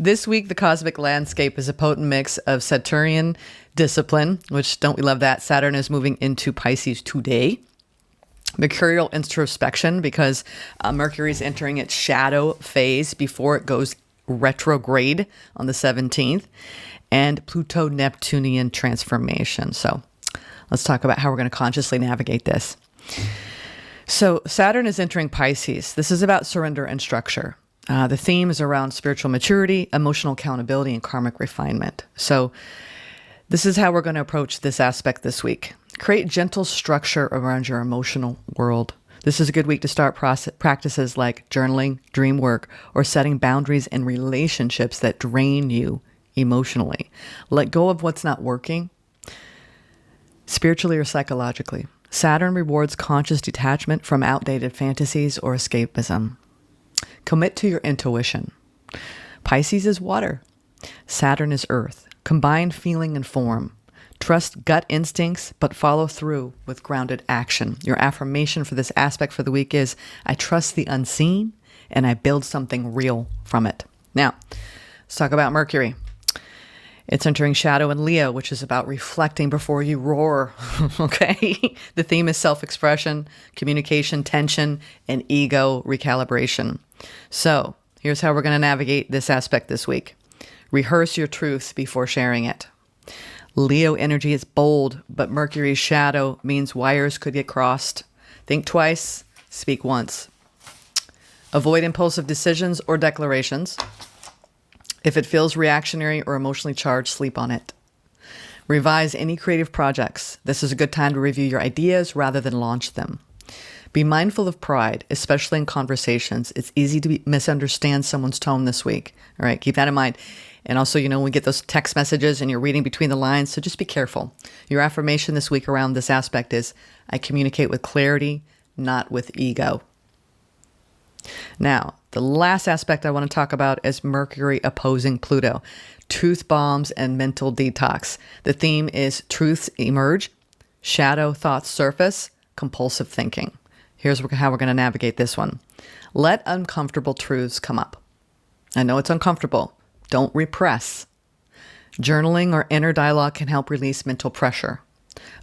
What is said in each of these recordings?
This week, the cosmic landscape is a potent mix of Saturnian discipline, which don't we love that? Saturn is moving into Pisces today. Mercurial introspection, because Mercury is entering its shadow phase before it goes retrograde on the 17th, and Pluto-Neptunian transformation. So let's talk about how we're going to consciously navigate this. So Saturn is entering Pisces. This is about surrender and structure. The theme is around spiritual maturity, emotional accountability, and karmic refinement. So this is how we're going to approach this aspect this week. Create gentle structure around your emotional world. This is a good week to start practices like journaling, dream work, or setting boundaries in relationships that drain you emotionally. Let go of what's not working, spiritually or psychologically. Saturn rewards conscious detachment from outdated fantasies or escapism. Commit to your intuition. Pisces is water. Saturn is earth. Combine feeling and form. Trust gut instincts, but follow through with grounded action. Your affirmation for this aspect for the week is, I trust the unseen and I build something real from it. Now, let's talk about Mercury. It's entering shadow in Leo, which is about reflecting before you roar. Okay? The theme is self-expression, communication, tension, and ego recalibration. So here's how we're going to navigate this aspect this week. Rehearse your truth before sharing it. Leo energy is bold, but Mercury's shadow means wires could get crossed. Think twice, speak once. Avoid impulsive decisions or declarations. If it feels reactionary or emotionally charged, sleep on it. Revise any creative projects. This is a good time to review your ideas rather than launch them. Be mindful of pride, especially in conversations. It's easy to misunderstand someone's tone this week. All right, keep that in mind. And also, we get those text messages and you're reading between the lines, so just be careful. Your affirmation this week around this aspect is, I communicate with clarity, not with ego. Now, the last aspect I want to talk about is Mercury opposing Pluto, truth bombs and mental detox. The theme is truths emerge, shadow thoughts surface, compulsive thinking. Here's how we're going to navigate this one. Let uncomfortable truths come up. I know it's uncomfortable. Don't repress. Journaling or inner dialogue can help release mental pressure.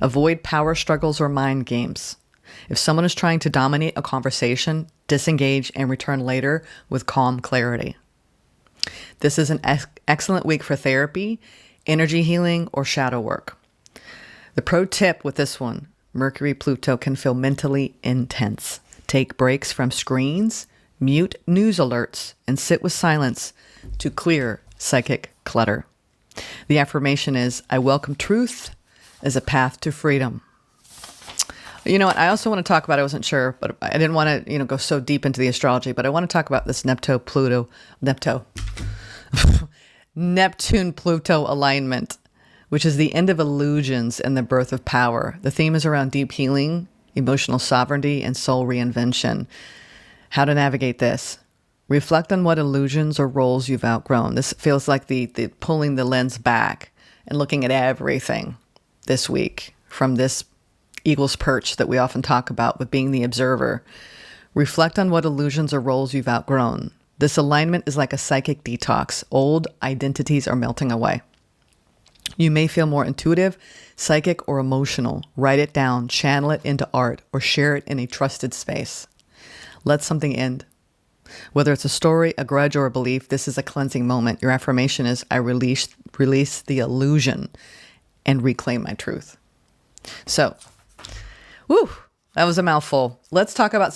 Avoid power struggles or mind games. If someone is trying to dominate a conversation, disengage and return later with calm clarity. This is an excellent week for therapy, energy healing, or shadow work. The pro tip with this one, Mercury-Pluto can feel mentally intense. Take breaks from screens, mute news alerts, and sit with silence to clear psychic clutter. The affirmation is, I welcome truth as a path to freedom. You know what? I also want to talk about, I wasn't sure, but I didn't want to, go so deep into the astrology, but I want to talk about this Neptune-Pluto alignment, which is the end of illusions and the birth of power. The theme is around deep healing, emotional sovereignty, and soul reinvention. How to navigate this. Reflect on what illusions or roles you've outgrown. This feels like the pulling the lens back and looking at everything this week from this eagle's perch that we often talk about with being the observer. Reflect on what illusions or roles you've outgrown. This alignment is like a psychic detox. Old identities are melting away. You may feel more intuitive, psychic, or emotional. Write it down, channel it into art, or share it in a trusted space. Let something end. Whether it's a story, a grudge, or a belief, this is a cleansing moment. Your affirmation is, I release the illusion and reclaim my truth. So, that was a mouthful. Let's talk about some